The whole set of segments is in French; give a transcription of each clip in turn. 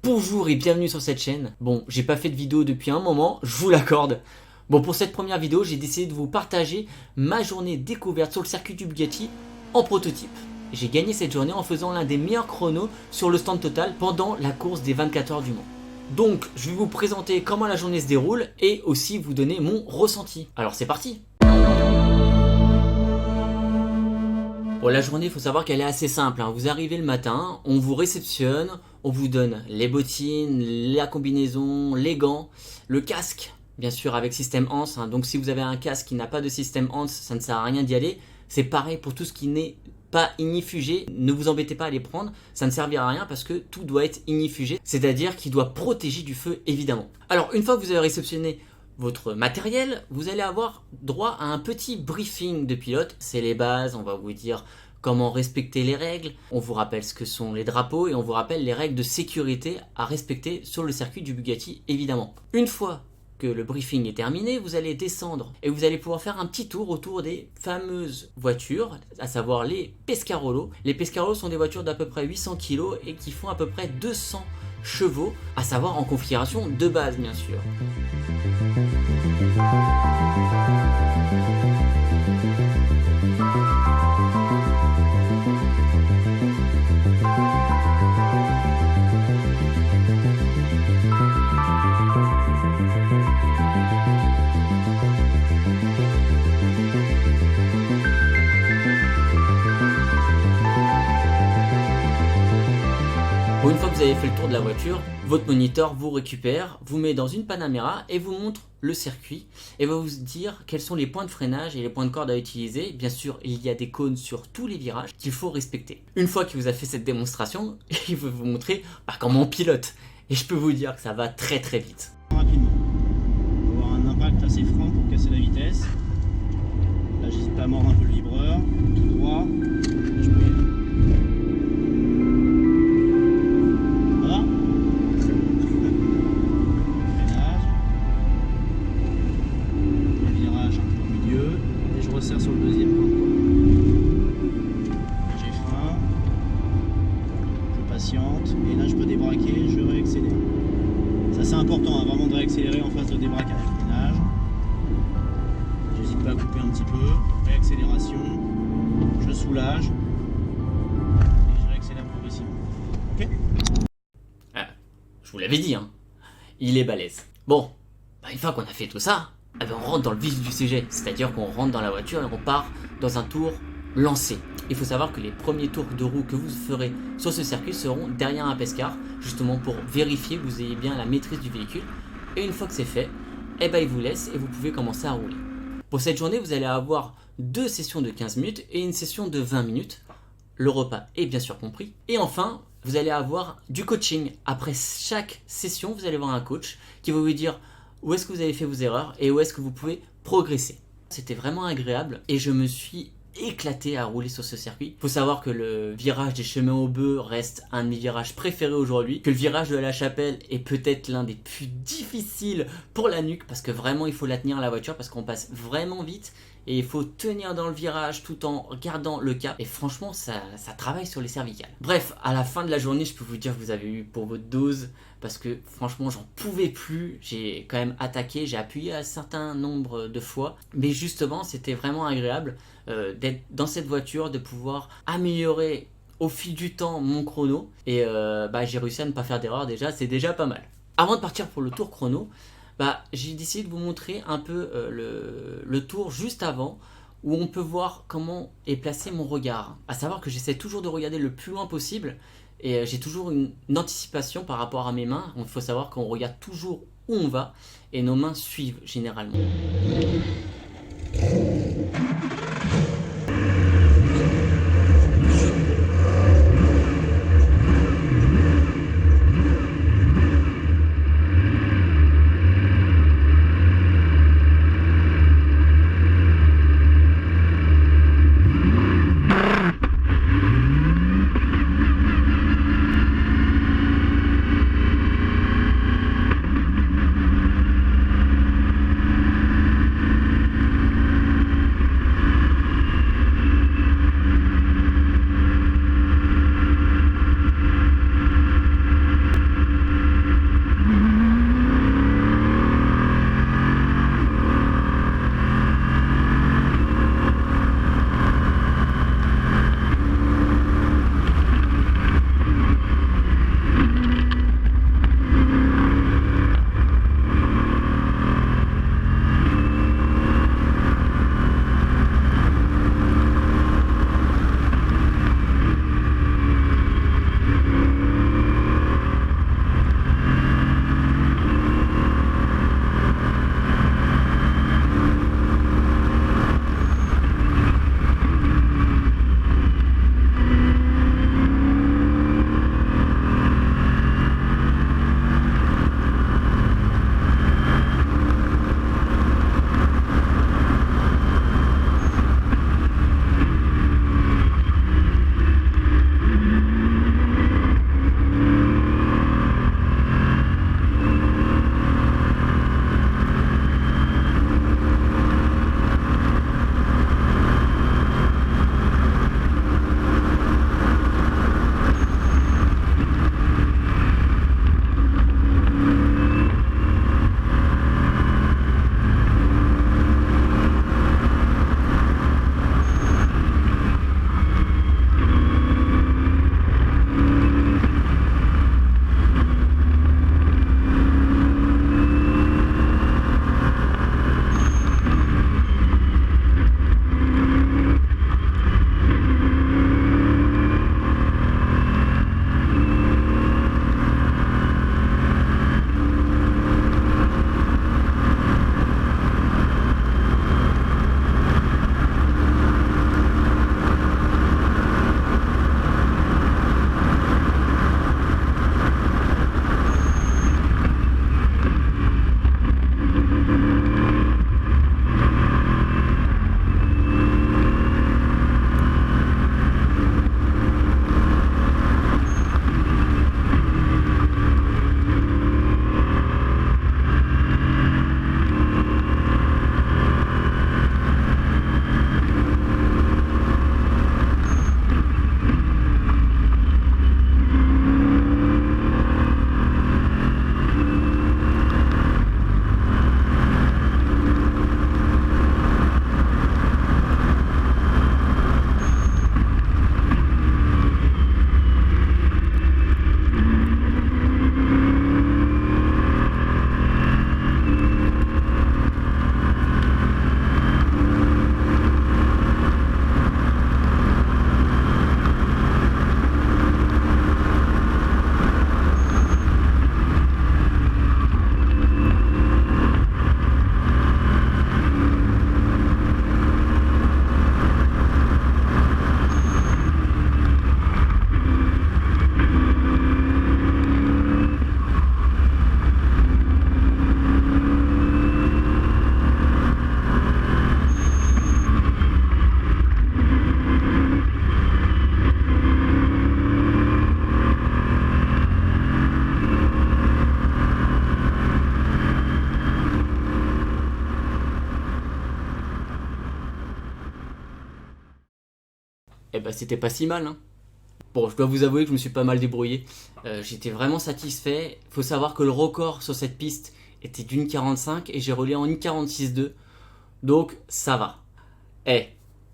Bonjour et bienvenue sur cette chaîne. Bon, j'ai pas fait de vidéo depuis un moment, je vous l'accorde. Bon, pour cette première vidéo, j'ai décidé de vous partager ma journée découverte sur le circuit du Bugatti en prototype. J'ai gagné cette journée en faisant l'un des meilleurs chronos sur le stand total pendant la course des 24 heures du Mans. Donc, je vais vous présenter comment la journée se déroule et aussi vous donner mon ressenti. Alors c'est parti! Bon, la journée, il faut savoir qu'elle est assez simple, hein. Vous arrivez le matin, on vous réceptionne, on vous donne les bottines, la combinaison, les gants, le casque, bien sûr avec système HANS, hein. Donc si vous avez un casque qui n'a pas de système HANS, ça ne sert à rien d'y aller. C'est pareil pour tout ce qui n'est pas ignifugé, ne vous embêtez pas à les prendre, ça ne servira à rien parce que tout doit être ignifugé, c'est-à-dire qu'il doit protéger du feu évidemment. Alors une fois que vous avez réceptionné votre matériel, vous allez avoir droit à un petit briefing de pilote. C'est les bases, on va vous dire comment respecter les règles, on vous rappelle ce que sont les drapeaux et on vous rappelle les règles de sécurité à respecter sur le circuit du Bugatti évidemment. Une fois que le briefing est terminé, vous allez descendre et vous allez pouvoir faire un petit tour autour des fameuses voitures, à savoir les Pescarolo. Les Pescarolo sont des voitures d'à peu près 800 kg et qui font à peu près 200 chevaux, à savoir en configuration de base bien sûr. Bon, une fois que vous avez fait le tour de la voiture, votre moniteur vous récupère, vous met dans une Panamera et vous montre le circuit et va vous dire quels sont les points de freinage et les points de corde à utiliser. Bien sûr, il y a des cônes sur tous les virages qu'il faut respecter. Une fois qu'il vous a fait cette démonstration, il va vous montrer comment on pilote. Et je peux vous dire que ça va très très vite. Rapidement. Il faut avoir un impact assez franc pour casser la vitesse. Là, j'hésite pas à mordre un peu le vibreur, tout droit. Je peux y aller. Voilà. Freinage. Le virage un peu au milieu. Et je resserre sur le deuxième point de corde. J'ai frein. Je patiente. Et là, je peux débraquer, je réaccélère. Ça c'est important, hein, vraiment de réaccélérer en phase de débraquage. Freinage. J'hésite pas à couper un petit peu. Réaccélération. Je soulage. Et je réaccélère progressivement. Ok ? Ah, je vous l'avais dit, hein, il est balèze. Bon, une fois qu'on a fait tout ça, on rentre dans le vif du sujet. C'est-à-dire qu'on rentre dans la voiture et on part dans un tour lancé. Il faut savoir que les premiers tours de roue que vous ferez sur ce circuit seront derrière un pescar, justement pour vérifier que vous ayez bien la maîtrise du véhicule. Et une fois que c'est fait, il vous laisse et vous pouvez commencer à rouler. Pour cette journée, vous allez avoir 2 sessions de 15 minutes et une session de 20 minutes. Le repas est bien sûr compris. Et enfin, vous allez avoir du coaching. Après chaque session, vous allez avoir un coach qui va vous dire où est-ce que vous avez fait vos erreurs et où est-ce que vous pouvez progresser. C'était vraiment agréable et je me suis éclaté à rouler sur ce circuit. Il faut savoir que le virage des chemins au bœuf reste un de mes virages préférés aujourd'hui, que le virage de la Chapelle est peut-être l'un des plus difficiles pour la nuque parce que vraiment il faut la tenir à la voiture parce qu'on passe vraiment vite et il faut tenir dans le virage tout en gardant le cap et franchement ça travaille sur les cervicales. Bref, à la fin de la journée je peux vous dire que vous avez eu pour votre dose parce que franchement j'en pouvais plus, j'ai quand même attaqué, j'ai appuyé un certain nombre de fois mais justement c'était vraiment agréable d'être dans cette voiture, de pouvoir améliorer au fil du temps mon chrono et j'ai réussi à ne pas faire d'erreur déjà, c'est déjà pas mal. Avant de partir pour le tour chrono, j'ai décidé de vous montrer un peu le tour juste avant où on peut voir comment est placé mon regard. À savoir que j'essaie toujours de regarder le plus loin possible et j'ai toujours une anticipation par rapport à mes mains. Il faut savoir qu'on regarde toujours où on va et nos mains suivent généralement. c'était pas si mal. Hein. Bon, je dois vous avouer que je me suis pas mal débrouillé. J'étais vraiment satisfait. Faut savoir que le record sur cette piste était d'une 45 et j'ai roulé en 1,46,2. Donc ça va.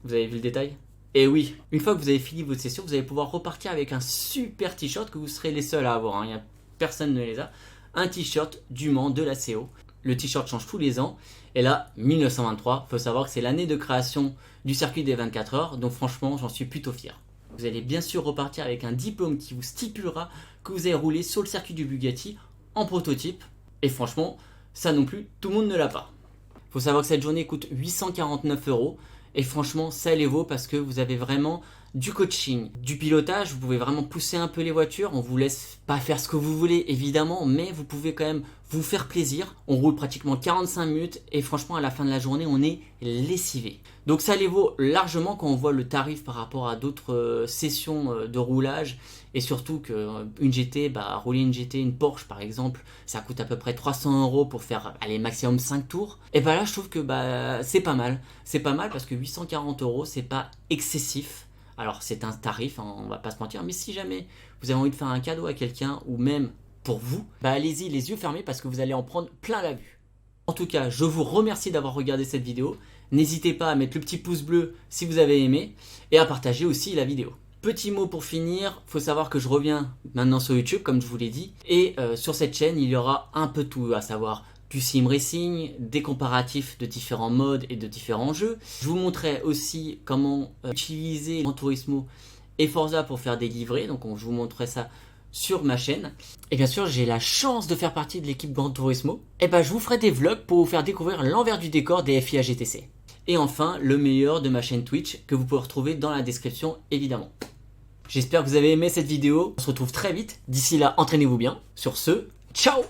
Vous avez vu le détail? Et oui, une fois que vous avez fini votre session, vous allez pouvoir repartir avec un super t-shirt que vous serez les seuls à avoir. Hein. Personne ne les a. Un t-shirt du Mans de la CO. Le t-shirt change tous les ans. Et là, 1923, il faut savoir que c'est l'année de création du circuit des 24 heures. Donc franchement, j'en suis plutôt fier. Vous allez bien sûr repartir avec un diplôme qui vous stipulera que vous avez roulé sur le circuit du Bugatti en prototype. Et franchement, ça non plus, tout le monde ne l'a pas. Il faut savoir que cette journée coûte 849 €. Et franchement, ça les vaut parce que vous avez vraiment du coaching, du pilotage. Vous pouvez vraiment pousser un peu les voitures. On vous laisse pas faire ce que vous voulez, évidemment, mais vous pouvez quand même vous faire plaisir. On roule pratiquement 45 minutes et franchement, à la fin de la journée, on est lessivé. Donc ça les vaut largement quand on voit le tarif par rapport à d'autres sessions de roulage. Et surtout qu'une GT, rouler une GT, une Porsche par exemple, ça coûte à peu près 300 € pour faire maximum 5 tours. Et là, je trouve que c'est pas mal. C'est pas mal parce que 840 €, c'est pas excessif. Alors c'est un tarif, hein, on va pas se mentir, mais si jamais vous avez envie de faire un cadeau à quelqu'un ou même pour vous, allez-y les yeux fermés parce que vous allez en prendre plein la vue. En tout cas, je vous remercie d'avoir regardé cette vidéo. N'hésitez pas à mettre le petit pouce bleu si vous avez aimé et à partager aussi la vidéo. Petit mot pour finir, faut savoir que je reviens maintenant sur YouTube comme je vous l'ai dit et sur cette chaîne il y aura un peu tout, à savoir du sim racing, des comparatifs de différents modes et de différents jeux. Je vous montrerai aussi comment utiliser Gran Turismo et Forza pour faire des livrets, donc je vous montrerai ça sur ma chaîne. Et bien sûr, j'ai la chance de faire partie de l'équipe Gran Turismo. Et je vous ferai des vlogs pour vous faire découvrir l'envers du décor des FIA GTC. Et enfin, le meilleur de ma chaîne Twitch que vous pouvez retrouver dans la description évidemment. J'espère que vous avez aimé cette vidéo. On se retrouve très vite. D'ici là, entraînez-vous bien. Sur ce, ciao!